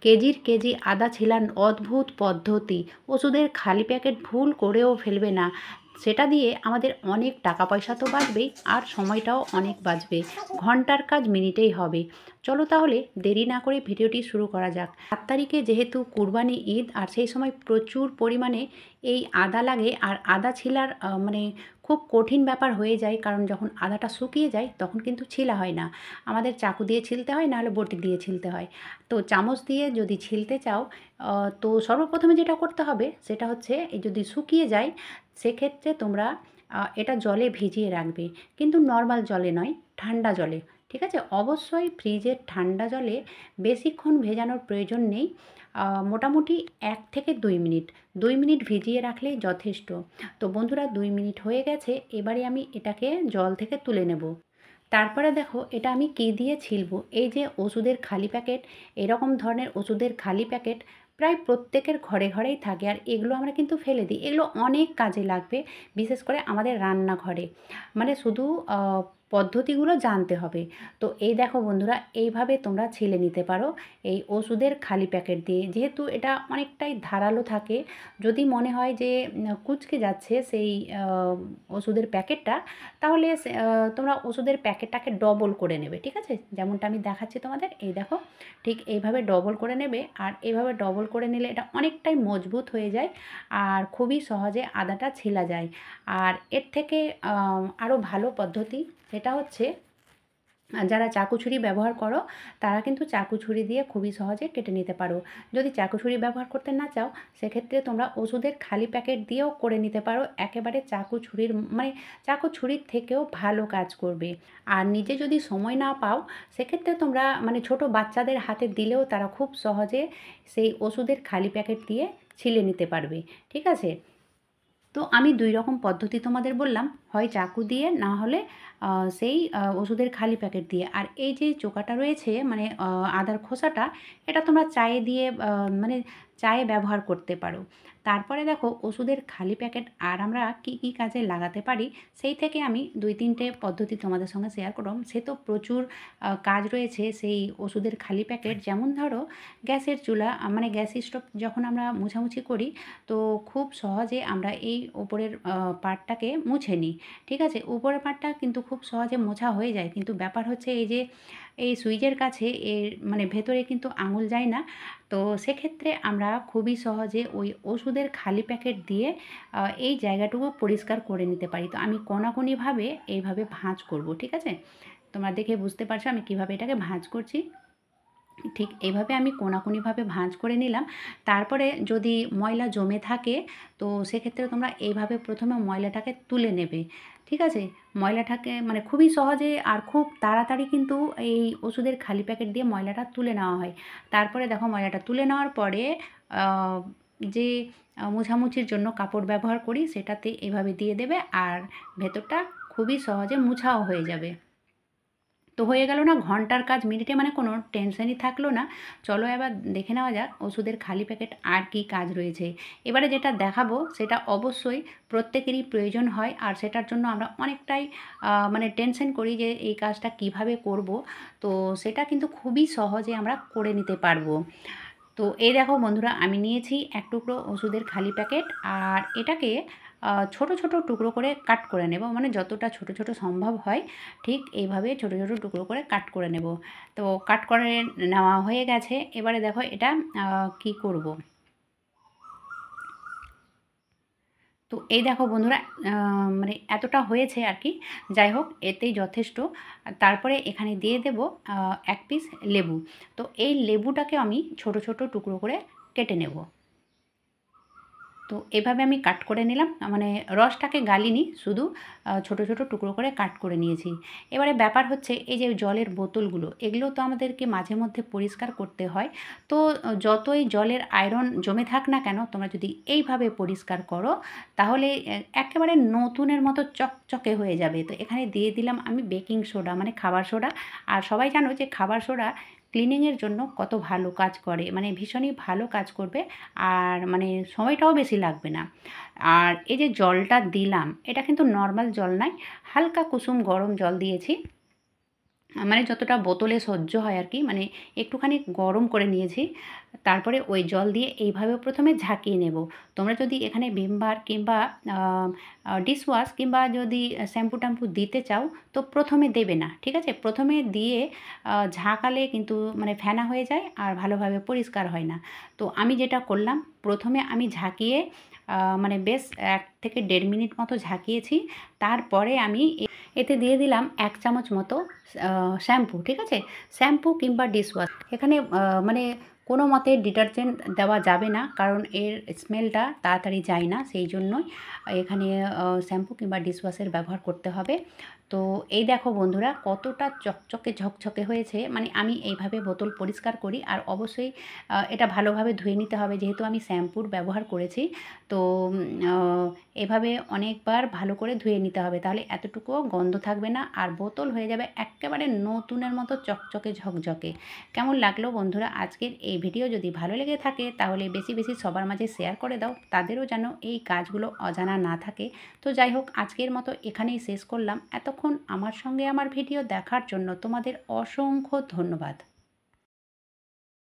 কেজির কেজি আদা ছিলার অদ্ভুত পদ্ধতি। ওষুধের খালি প্যাকেট ভুল করেও ফেলবে না। সেটা দিয়ে আমাদের অনেক টাকা পয়সা তো বাঁচবেই, আর সময়টাও অনেক বাঁচবে। ঘন্টার কাজ মিনিটেই হবে। চলো তাহলে দেরি না করে ভিডিওটি শুরু করা যাক। ৭ তারিখে যেহেতু কুরবানি ঈদ, আর সেই সময় প্রচুর পরিমাণে এই আদা লাগে, আর আদা ছিলার মানে খুব কঠিন ব্যাপার হয়ে যায়, কারণ যখন আদাটা শুকিয়ে যায় তখন কিন্তু ছিলা হয় না। আমাদের চাকু দিয়ে ছিলতে হয়, নাহলে বটি দিয়ে ছিলতে হয়। তো চামচ দিয়ে যদি ছিলতে চাও, তো সর্বপ্রথমে যেটা করতে হবে সেটা হচ্ছে, এই যদি শুকিয়ে যায় সেক্ষেত্রে তোমরা এটা জলে ভিজিয়ে রাখবে, কিন্তু নর্মাল জলে নয়, ঠান্ডা জলে। ঠিক আছে? অবশ্যই ফ্রিজের ঠান্ডা জলে বেশিক্ষণ ভেজানোর প্রয়োজন নেই। মোটামুটি ১ থেকে ২ মিনিট, ২ মিনিট ভিজিয়ে রাখলেই যথেষ্ট। তো বন্ধুরা, ২ মিনিট হয়ে গেছে, এবারে আমি এটাকে জল থেকে তুলে নেব। তারপরে দেখো এটা আমি কী দিয়ে ছিলবো। এই যে ওষুধের খালি প্যাকেট, এরকম ধরনের ওষুধের খালি প্যাকেট প্রায় প্রত্যেকের ঘরে ঘরেই থাকে, আর এগুলো আমরা কিন্তু ফেলে দিই। এগুলো অনেক কাজে লাগবে, বিশেষ করে আমাদের রান্নাঘরে। মানে শুধু পদ্ধতিগুলো জানতে হবে। তো এই দেখো বন্ধুরা, এইভাবে তোমরা ছিলে নিতে পারো এই ওষুধের খালি প্যাকেট দিয়ে। যেহেতু এটা অনেকটাই ধারালো থাকে, যদি মনে হয় যে কুঁচকে যাচ্ছে সেই ওষুধের প্যাকেটটা, তাহলে তোমরা ওষুধের প্যাকেটটাকে ডবল করে নেবে। ঠিক আছে? যেমনটা আমি দেখাচ্ছি তোমাদের, এই দেখো, ঠিক এইভাবে ডবল করে নেবে। আর এইভাবে ডবল করে নিলে এটা অনেকটাই মজবুত হয়ে যায়, আর খুবই সহজে আদাটা ছিলা যায়। আর এর থেকে আরও ভালো পদ্ধতি, সেটা হচ্ছে যারা চাকু ছুরি ব্যবহার করো তারা কিন্তু চাকু ছুরি দিয়ে খুবই সহজে কেটে নিতে পারো। যদি চাকু ছুরি ব্যবহার করতে না চাও, সেক্ষেত্রে তোমরা ওষুধের খালি প্যাকেট দিয়েও করে নিতে পারো। একেবারে চাকু ছুরির মানে চাকু ছুরির থেকেও ভালো কাজ করবে। আর নিজে যদি সময় না পাও, সেক্ষেত্রে তোমরা মানে ছোট বাচ্চাদের হাতে দিলেও তারা খুব সহজে সেই ওষুধের খালি প্যাকেট দিয়ে ছিলে নিতে পারবে। ঠিক আছে? তো আমি ২ রকম পদ্ধতি তোমাদের বললাম, হয় চাকু দিয়ে, না হলে সেই ওষুধের খালি প্যাকেট দিয়ে। আর এই যে চোকাটা রয়েছে, মানে আদার খোসাটা, এটা তোমরা চায়ে দিয়ে মানে চায়ে ব্যবহার করতে পারো। তারপরে দেখো ওষুধের খালি প্যাকেট আর আমরা কী কী কাজে লাগাতে পারি, সেই থেকে আমি ২-৩ টে পদ্ধতি তোমাদের সঙ্গে শেয়ার করলাম। সে তো প্রচুর কাজ রয়েছে সেই ওষুধের খালি প্যাকেট। যেমন ধরো গ্যাসের চুলা, মানে গ্যাস স্টোভ যখন আমরা মোছামুছি করি, তো খুব সহজে আমরা এই উপরের পার্টটাকে মুছে নিই। ঠিক আছে? উপরের পার্টটা কিন্তু খুব সহজে মোছা হয়ে যায়, কিন্তু ব্যাপার হচ্ছে এই যে এই সুইচের কাছে এর মানে ভেতরে কিন্তু আঙুল যায় না। তো সেক্ষেত্রে আমরা খুবই সহজে ওই ওষুধের খালি প্যাকেট দিয়ে এই জায়গাটুকু পরিষ্কার করে নিতে পারি। তো আমি কোনাকুনিভাবে এইভাবে ভাঁজ করব। ঠিক আছে? তোমরা দেখে বুঝতে পারছো আমি কীভাবে এটাকে ভাঁজ করছি। ঠিক এইভাবে আমি কোনাকুনিভাবে ভাঁজ করে নিলাম। তারপরে যদি ময়লা জমে থাকে, তো সেক্ষেত্রে তোমরা এইভাবে প্রথমে ময়লাটাকে তুলে নেবে। ঠিক আছে? ময়লাটাকে মানে খুবই সহজে আর খুব তাড়াতাড়ি কিন্তু এই ওষুধের খালি প্যাকেট দিয়ে ময়লাটা তুলে নেওয়া হয়। তারপরে দেখো ময়লাটা তুলে নেওয়ার পরে আ যে মোছামুছির জন্য কাপড় ব্যবহার করি, সেটাতে এভাবে দিয়ে দেবে, আর ভেতরটা খুবই সহজে মুছাও হয়ে যাবে। তো হয়ে গেল না ঘন্টার কাজ মিনিটে, মানে কোনো টেনশনই থাকলো না। চলো এবার দেখে নেওয়া যাক ওষুধের খালি প্যাকেট আর কী কাজ রয়েছে। এবারে যেটা দেখাবো সেটা অবশ্যই প্রত্যেকেরই প্রয়োজন হয়, আর সেটার জন্য আমরা অনেকটাই মানে টেনশন করি যে এই কাজটা কিভাবে করব। তো সেটা কিন্তু খুবই সহজে আমরা করে নিতে পারবো। তো এই দেখো বন্ধুরা, আমি নিয়েছি ১ টুকরো ওষুধের খালি প্যাকেট, আর এটাকে ছোট ছোট টুকরো করে কাট করে নেব। মানে যতটা ছোট ছোট সম্ভব হয়, ঠিক এইভাবে ছোট ছোট টুকরো করে কাট করে নেব। তো কাট করে নেওয়া হয়ে গেছে। এবারে দেখো এটা কী করব। তো এই দেখো বন্ধুরা, মানে এতটা হয়েছে আর কি। যাই হোক, এতেই যথেষ্ট। আর তারপরে এখানে দিয়ে দেব ১ পিস লেবু। তো এই লেবুটাকে আমি ছোট ছোট টুকরো করে কেটে নেব। তো এভাবে আমি কাট করে নিলাম, মানে রসটাকে গালিনি, শুধু ছোট ছোট টুকরো করে কাট করে নিয়েছি। এবারে ব্যাপার হচ্ছে এই যে জলের বোতলগুলো, এগুলো তো আমাদেরকে মাঝে মধ্যে পরিষ্কার করতে হয়। তো যতই জলের আয়রন জমে থাক না কেন, তোমরা যদি এইভাবে পরিষ্কার করো, তাহলে একেবারে নতুনের মতো চকচকে হয়ে যাবে। তো এখানে দিয়ে দিলাম আমি বেকিং সোডা, মানে খাবার সোডা। আর সবাই জানো যে খাবার সোডা ক্লিনিংয়ের জন্য কত ভালো কাজ করে, মানে ভীষণই ভালো কাজ করবে, আর মানে সময়টাও বেশি লাগবে না। আর এই যে জলটা দিলাম, এটা কিন্তু নর্মাল জল নয়, হালকা কুসুম গরম জল দিয়েছি। মানে যতটা বোতলে সহ্য হয় আর কি, মানে একটুখানি গরম করে নিয়েছি। তারপরে ওই জল দিয়ে এইভাবে প্রথমে ঝাঁকিয়ে নেব। তোমরা যদি এখানে ভিম বার কিংবা আ আ ডিশওয়াশ কিংবা যদি শ্যাম্পু-ট্যাম্পু দিতে চাও তো প্রথমে দেবে না। ঠিক আছে? প্রথমে দিয়ে ঝাঁকালে কিন্তু মানে ফেনা হয়ে যায় আর ভালোভাবে পরিষ্কার হয় না। তো আমি যেটা করলাম, প্রথমে আমি ঝাঁকিয়ে মানে বেশ ১ থেকে ১.৫ মিনিট মতো ঝাঁকিয়েছি। তারপরে আমি এতে দিয়ে দিলাম ১ চামচ মতো শ্যাম্পু, ঠিক আছে? শ্যাম্পু কিংবা ডিশওয়াশ। এখানে মানে কোনো মতে ডিটারজেন্ট দেওয়া যাবে না, কারণ এর স্মেলটা তাড়াতাড়ি যায় না। সেই জন্যই এখানে শ্যাম্পু কিংবা ডিশওয়াশের ব্যবহার করতে হবে। তো এই দেখো বন্ধুরা কতটা চকচকে ঝকঝকে হয়েছে। মানে আমি এইভাবে বোতল পরিষ্কার করি, আর অবশ্যই এটা ভালোভাবে ধুয়ে নিতে হবে যেহেতু আমি শ্যাম্পুর ব্যবহার করেছি। তো আ এভাবে অনেকবার ভালো করে ধুয়ে নিতে হবে। তাহলে এতটুকুও গন্ধ থাকবে না, আর বোতল হয়ে যাবে এক্কেবারে নতুনের মতো চকচকে ঝকঝকে। কেমন লাগলো বন্ধুরা আজকের এই ভিডিও? যদি ভালো লেগে থাকে তাহলে বেশি বেশি সবার মাঝে শেয়ার করে দাও, তাদেরও যেন এই কাজগুলো অজানা না থাকে। তো যাই হোক, আজকের মতো এখানেই শেষ করলাম। এতক্ষণ আমার সঙ্গে আমার ভিডিও দেখার জন্য তোমাদের অসংখ্য ধন্যবাদ।